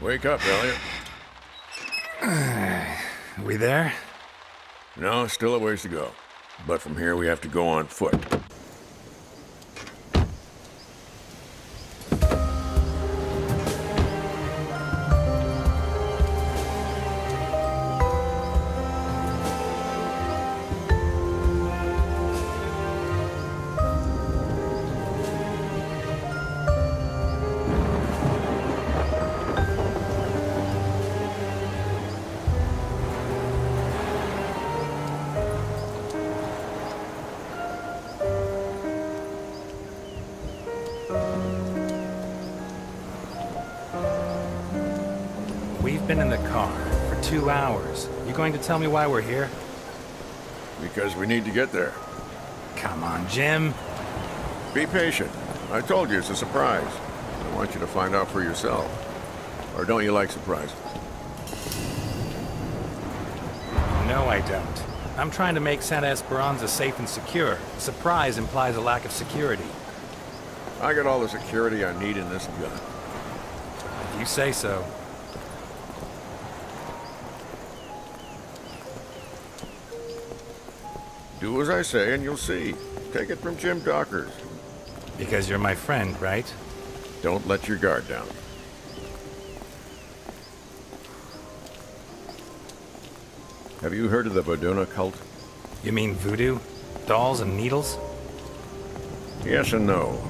Wake up, Elliot. We there? No, still a ways to go. But from here we have to go on foot. We've been in the car for 2 hours. You going to tell me why we're here? Because we need to get there. Come on, Jim. Be patient. I told you it's a surprise. I want you to find out for yourself. Or don't you like surprises? No, I don't. I'm trying to make Santa Esperanza safe and secure. Surprise implies a lack of security. I got all the security I need in this gun. If you say so. Do as I say and you'll see. Take it from Jim Dockers. Because you're my friend, right? Don't let your guard down. Have you heard of the Voduna cult? You mean voodoo? Dolls and needles? Yes and no.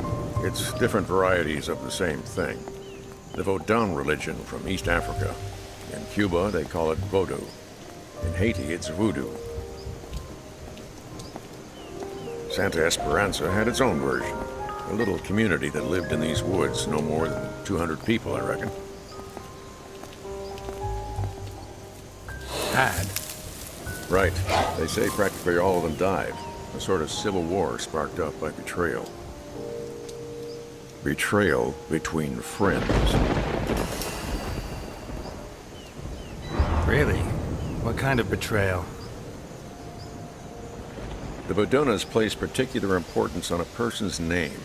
It's different varieties of the same thing. The Vodun religion from East Africa. In Cuba, they call it Vodou. In Haiti, it's voodoo. Santa Esperanza had its own version. A little community that lived in these woods, no more than 200 people, I reckon. Had. Right. They say practically all of them died. A sort of civil war sparked up by betrayal. Betrayal between friends. Really? What kind of betrayal? The Vodunas place particular importance on a person's name.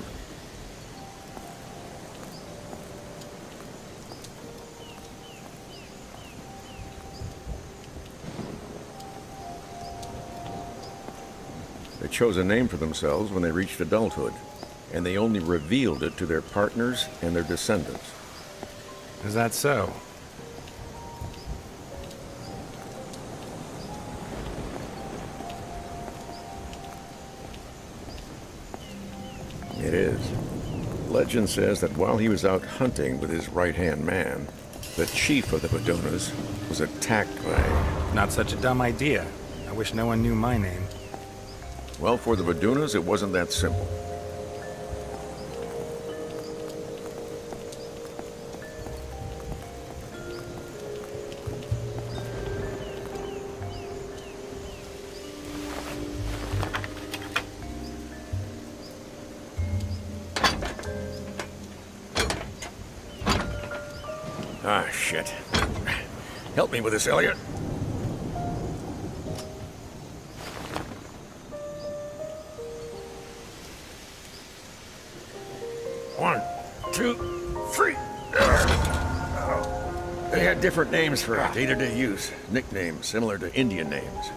They chose a name for themselves when they reached adulthood, and they only revealed it to their partners and their descendants. Is that so? It is. Legend says that while he was out hunting with his right-hand man, the chief of the Vodunas was attacked by... Not such a dumb idea. I wish no one knew my name. Well, for the Vodunas, it wasn't that simple. Ah, shit. Help me with this, Elliot. One, two, three. They had different names for day-to-day use. Nicknames similar to Indian names.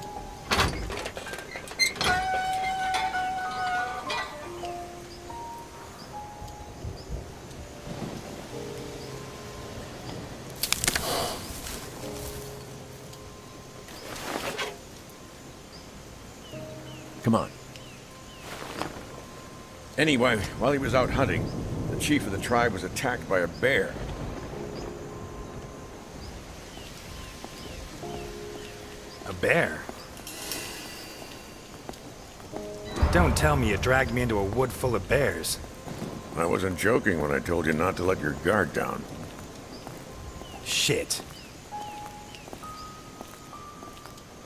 Come on. Anyway, while he was out hunting, the chief of the tribe was attacked by a bear. A bear? Don't tell me you dragged me into a wood full of bears. I wasn't joking when I told you not to let your guard down. Shit.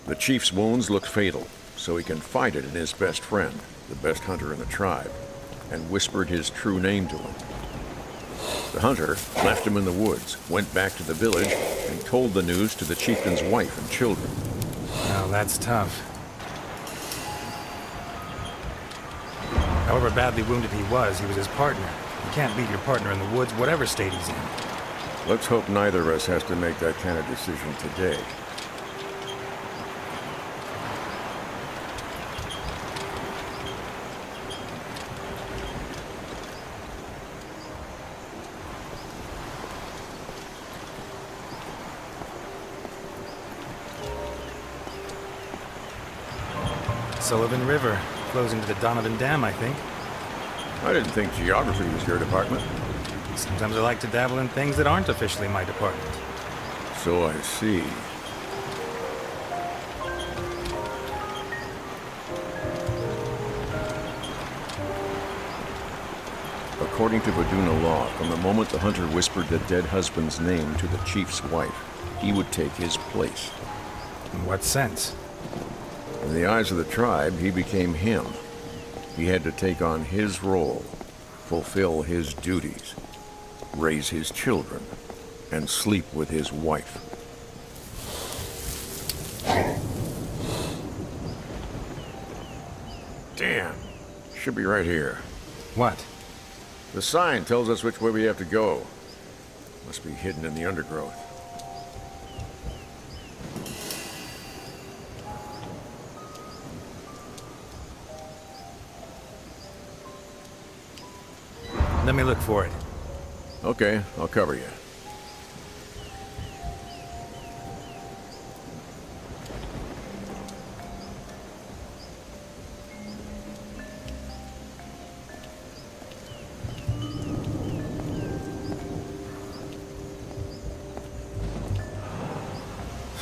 The chief's wounds looked fatal, so he confided in his best friend, the best hunter in the tribe, and whispered his true name to him. The hunter left him in the woods, went back to the village, and told the news to the chieftain's wife and children. Well, that's tough. However badly wounded he was his partner. You can't leave your partner in the woods, whatever state he's in. Let's hope neither of us has to make that kind of decision today. Sullivan River flows into the Donovan Dam, I think. I didn't think geography was your department. Sometimes I like to dabble in things that aren't officially my department. So I see. According to Vaduna law, from the moment the hunter whispered the dead husband's name to the chief's wife, he would take his place. In what sense? In the eyes of the tribe, he became him. He had to take on his role, fulfill his duties, raise his children, and sleep with his wife. Damn. Should be right here. What? The sign tells us which way we have to go. Must be hidden in the undergrowth. Let me look for it. Okay, I'll cover you.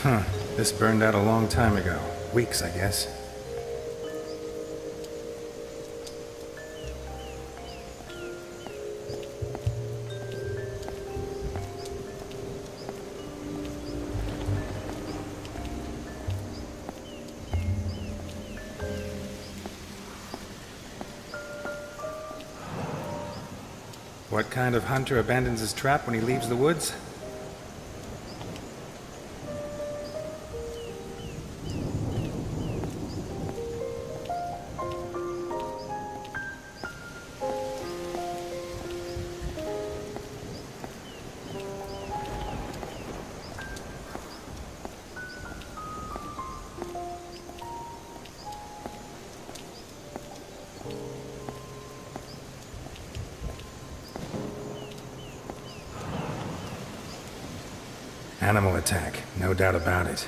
Huh. This burned out a long time ago. Weeks, I guess. What kind of hunter abandons his trap when he leaves the woods? Animal attack, no doubt about it.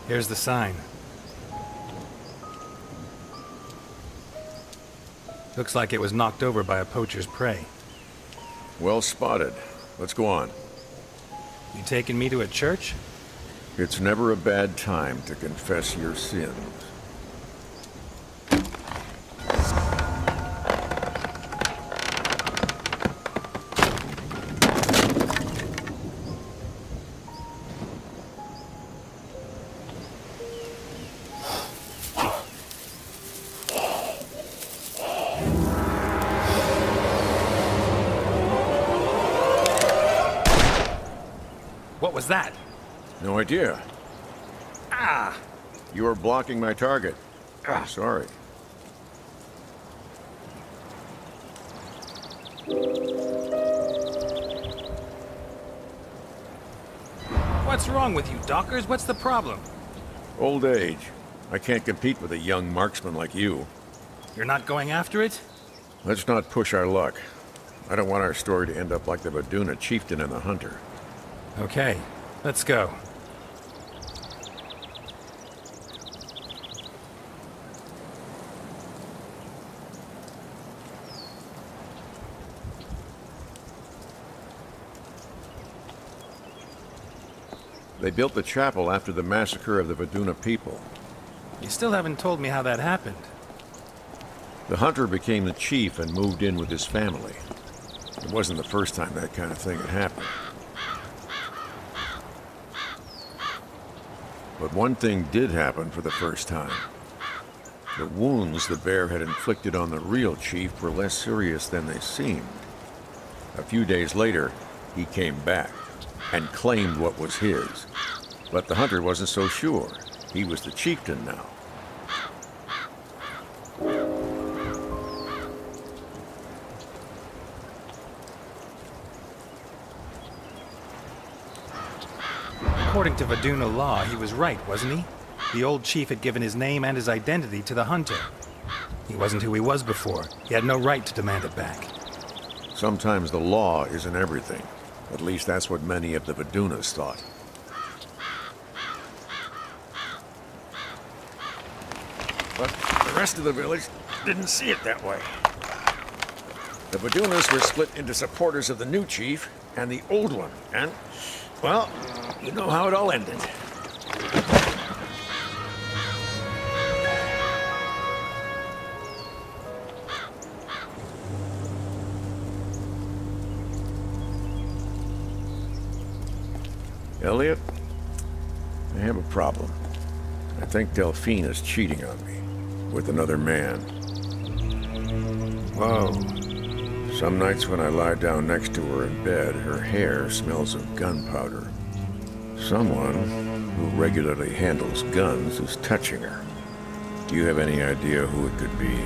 Here's the sign. Looks like it was knocked over by a poacher's prey. Well spotted. Let's go on. You taking me to a church? It's never a bad time to confess your sins. What was that? No idea. Ah! You were blocking my target. Sorry. What's wrong with you, Dockers? What's the problem? Old age. I can't compete with a young marksman like you. You're not going after it? Let's not push our luck. I don't want our story to end up like the Vaduna chieftain and the hunter. Okay, let's go. They built the chapel after the massacre of the Vaduna people. You still haven't told me how that happened. The hunter became the chief and moved in with his family. It wasn't the first time that kind of thing had happened. But one thing did happen for the first time. The wounds the bear had inflicted on the real chief were less serious than they seemed. A few days later, he came back and claimed what was his. But the hunter wasn't so sure. He was the chieftain now. According to Vaduna law, he was right, wasn't he? The old chief had given his name and his identity to the hunter. He wasn't who he was before. He had no right to demand it back. Sometimes the law isn't everything. At least that's what many of the Vadunas thought. But the rest of the village didn't see it that way. The Vadunas were split into supporters of the new chief and the old one, and, well, you know how it all ended. Elliot, I have a problem. I think Delphine is cheating on me with another man. Whoa. Some nights when I lie down next to her in bed, her hair smells of gunpowder. Someone who regularly handles guns is touching her. Do you have any idea who it could be?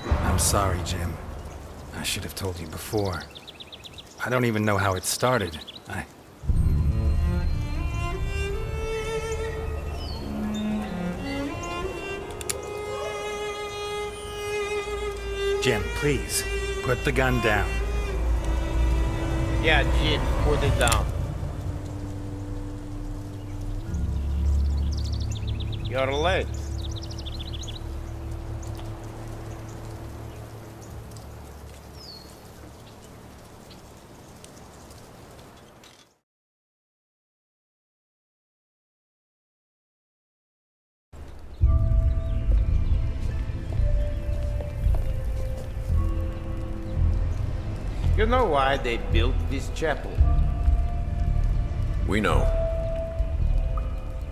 I'm sorry, Jim. I should have told you before. I don't even know how it started. Jim, please, put the gun down. Yeah, Jim, put it down. You're late. You know why they built this chapel? We know.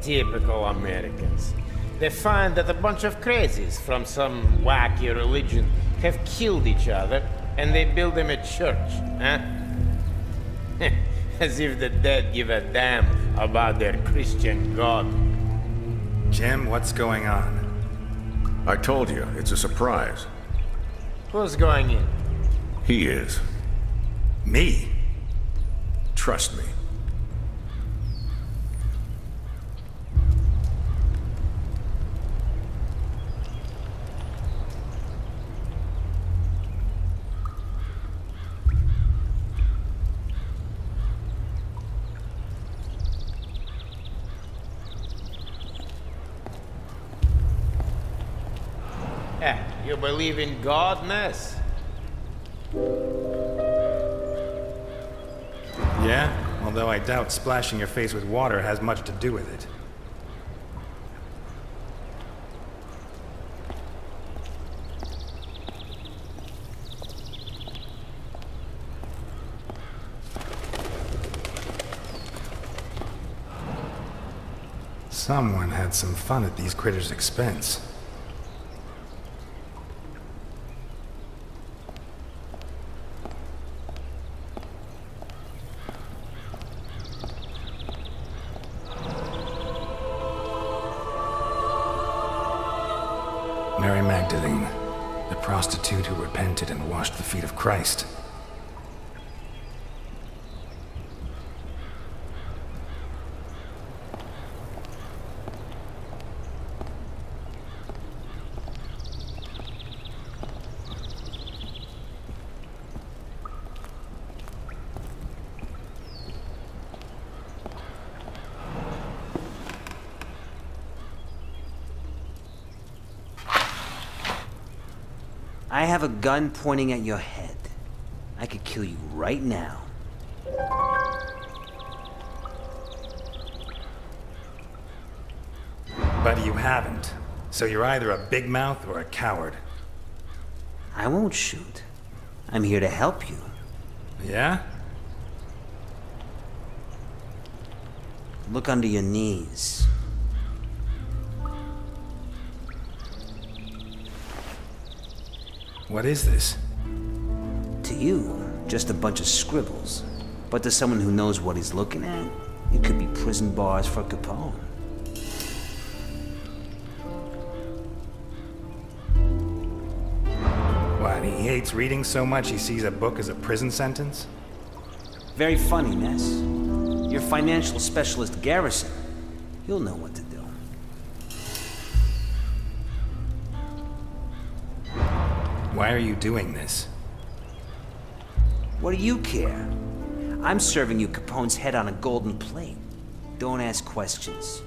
Typical Americans. They find that a bunch of crazies from some wacky religion have killed each other, and they build them a church, huh? As if the dead give a damn about their Christian God. Jim, what's going on? I told you, it's a surprise. Who's going in? He is. Me? Trust me. You believe in God, Ness? Yeah? Although I doubt splashing your face with water has much to do with it. Someone had some fun at these critters' expense. Mary Magdalene, the prostitute who repented and washed the feet of Christ. I have a gun pointing at your head. I could kill you right now. But you haven't. So you're either a big mouth or a coward. I won't shoot. I'm here to help you. Yeah? Look under your knees. What is this? To you, just a bunch of scribbles. But to someone who knows what he's looking at, it could be prison bars for Capone. What, he hates reading so much he sees a book as a prison sentence? Very funny, Ness. Your financial specialist, Garrison, he'll know what to do. Why are you doing this? What do you care? I'm serving you Capone's head on a golden plate. Don't ask questions.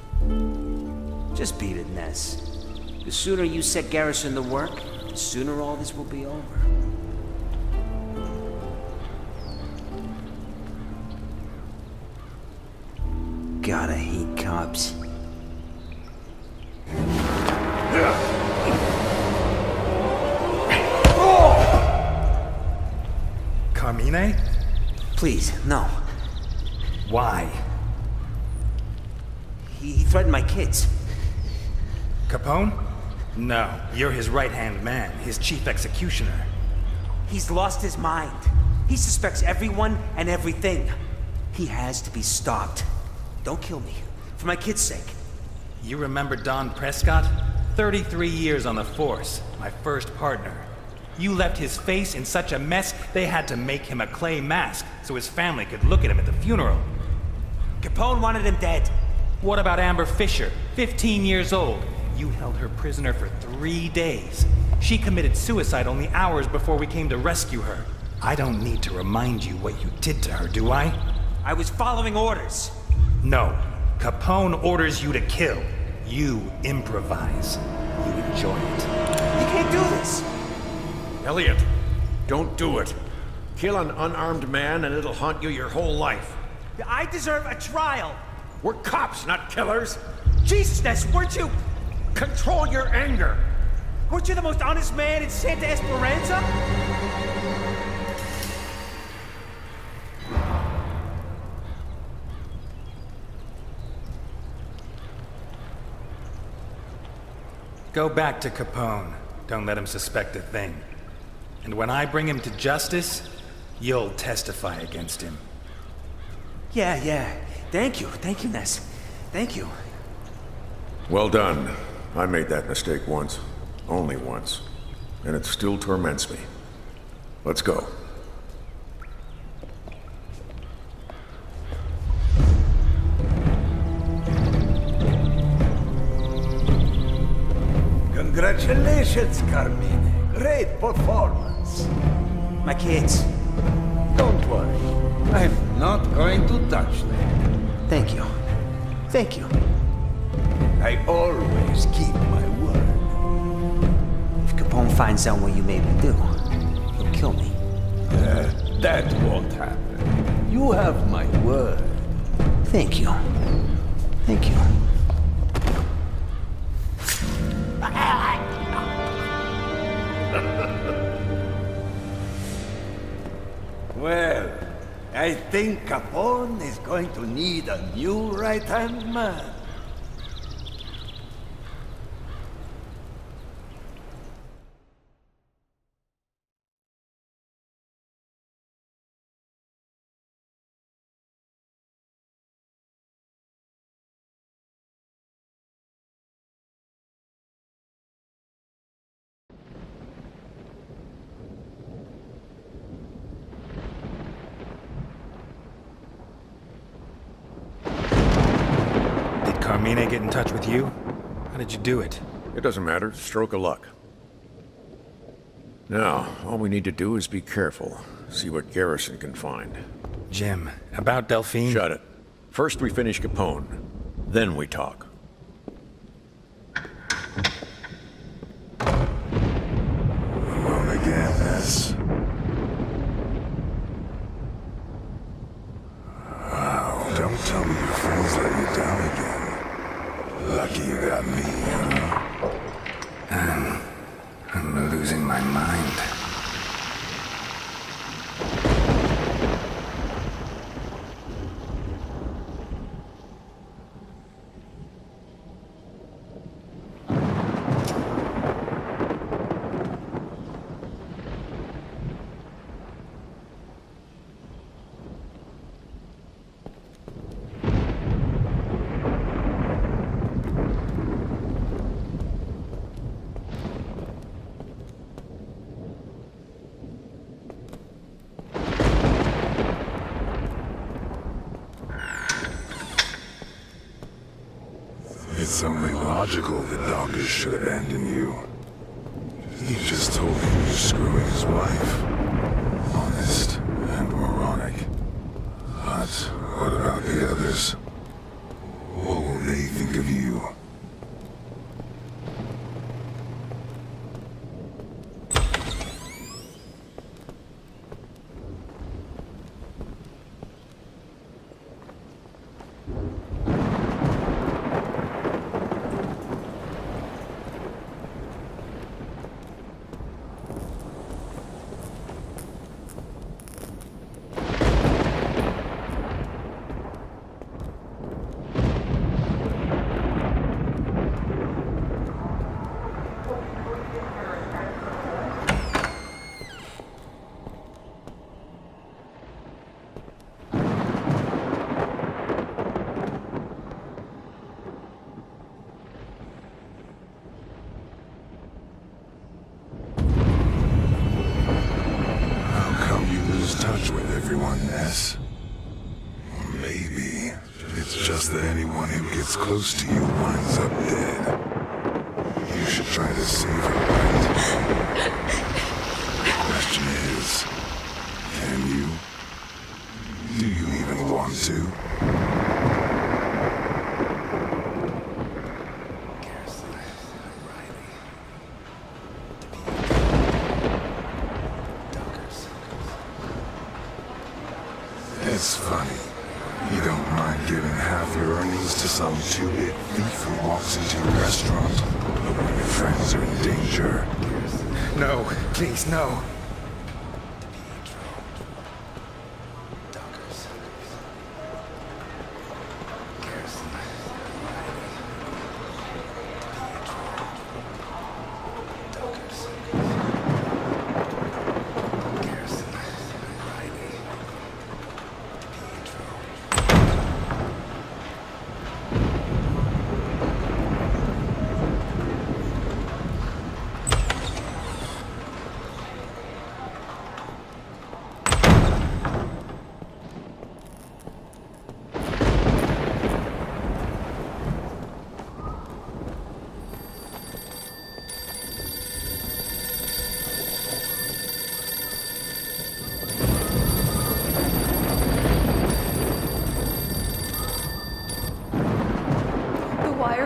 Just beat it, Ness. The sooner you set Garrison to work, the sooner all this will be over. Gotta hate cops. Carmine? Please, no. Why? He threatened my kids. Capone? No, you're his right-hand man, his chief executioner. He's lost his mind. He suspects everyone and everything. He has to be stopped. Don't kill me. For my kids' sake. You remember Don Prescott? 33 years on the force, my first partner. You left his face in such a mess, they had to make him a clay mask so his family could look at him at the funeral. Capone wanted him dead. What about Amber Fisher, 15 years old? You held her prisoner for 3 days. She committed suicide only hours before we came to rescue her. I don't need to remind you what you did to her, do I? I was following orders. No. Capone orders you to kill. You improvise. You enjoy it. You can't do this. Elliot, don't do it. Kill an unarmed man and it'll haunt you your whole life. I deserve a trial. We're cops, not killers. Jesus, Ness, weren't you... Control your anger. Weren't you the most honest man in Santa Esperanza? Go back to Capone. Don't let him suspect a thing. And when I bring him to justice, you'll testify against him. Yeah. Thank you, Ness. Thank you. Well done. I made that mistake once. Only once. And it still torments me. Let's go. Congratulations, Carmine. Great performance. My kids. Don't worry. I'm not going to touch them. Thank you. Thank you. I always keep my word. If Capone finds out what you made me do, he'll kill me. That won't happen. You have my word. Thank you. Thank you. Well, I think Capone is going to need a new right-hand man. Carmine get in touch with you? How did you do it? It doesn't matter. Stroke of luck. Now, all we need to do is be careful. See what Garrison can find. Jim, about Delphine? Shut it. First we finish Capone. Then we talk. Alone again, Ness. Tell me your friends let you down again. Lucky you got me, huh? I'm losing my mind. It's only logical that Dawkins should abandon you. He just told me he was screwing his wife. Honest and moronic. But what about the others? What will they think of you? Touch with everyone, Ness. Maybe it's just that anyone who gets close to you winds up dead. You should try to save her, right? The question is, can you? Do you even want to? It's funny. You don't mind giving half your earnings to some two-bit thief who walks into your restaurant, but when your friends are in danger. No, please, no.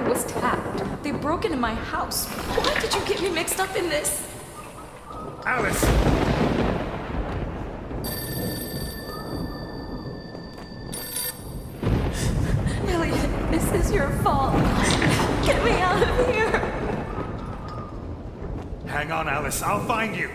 Was tapped. They broke into my house. Why did you get me mixed up in this? Alice! Elliot, this is your fault. Get me out of here. Hang on, Alice. I'll find you.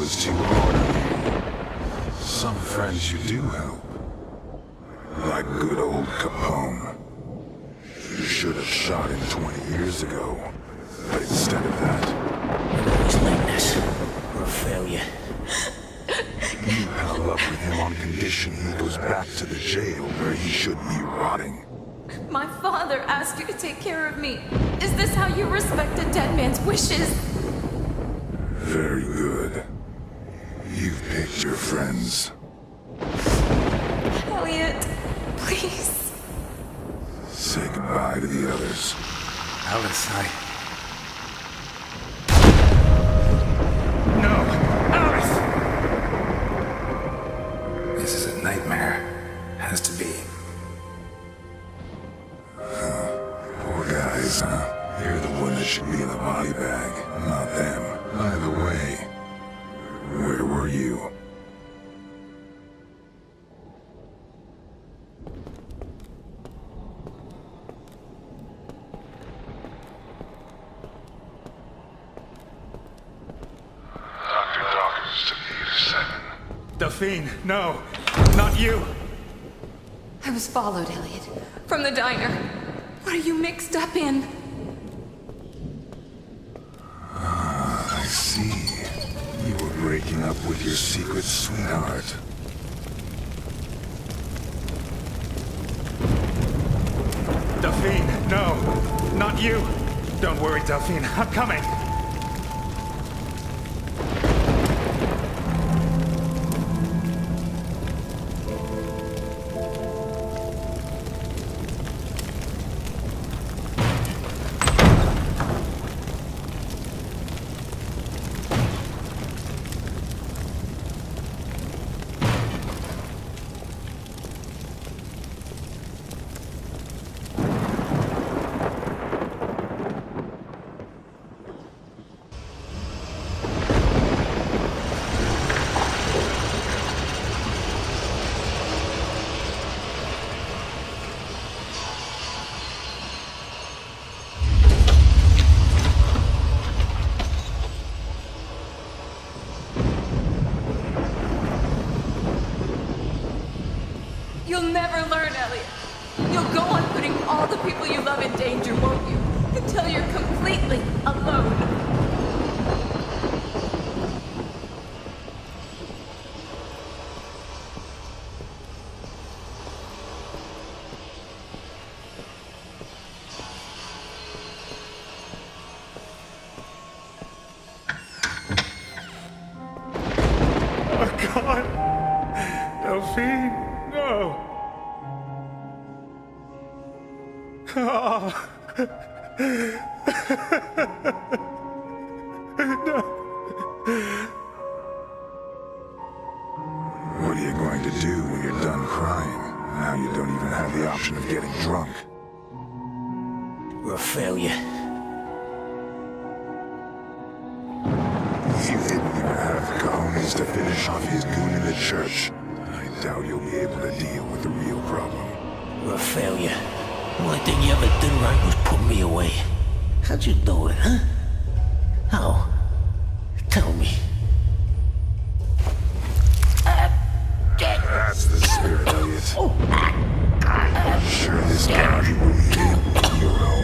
Too hard on you. Some friends you do help. Like good old Capone. You should have shot him 20 years ago. But instead of that... He's like this. We're a failure. You pal up with him on condition he goes back to the jail where he should be rotting. My father asked you to take care of me. Is this how you respect a dead man's wishes? Very good. You've picked your friends. Elliot, please. Say goodbye to the others. Alice, No! Alice! This is a nightmare. Has to be. Poor guys, huh? You're the one that should be in the body bag, not them. Either way, where were you? Dr. Dawkins to Eve 7. Delphine, no! Not you! I was followed, Elliot. From the diner. What are you mixed up in? I see. You were breaking up with your secret sweetheart. Delphine, no! Not you! Don't worry, Delphine, I'm coming! You'll never learn, Elliot. You'll go on putting all the people you love in danger, won't you? Until you're completely alone. Oh, God! Delphine, no! Oh. What are you going to do when you're done crying? Now you don't even have the option of getting drunk. We're a failure. You didn't even have the cojones to finish off his goon in the church. I doubt you'll be able to deal with the real problem. We're a failure. The only thing you ever did right was put me away. How'd you do it, huh? How? Tell me. That's the spirit, Elliot. I'm sure this God you believe in, your own.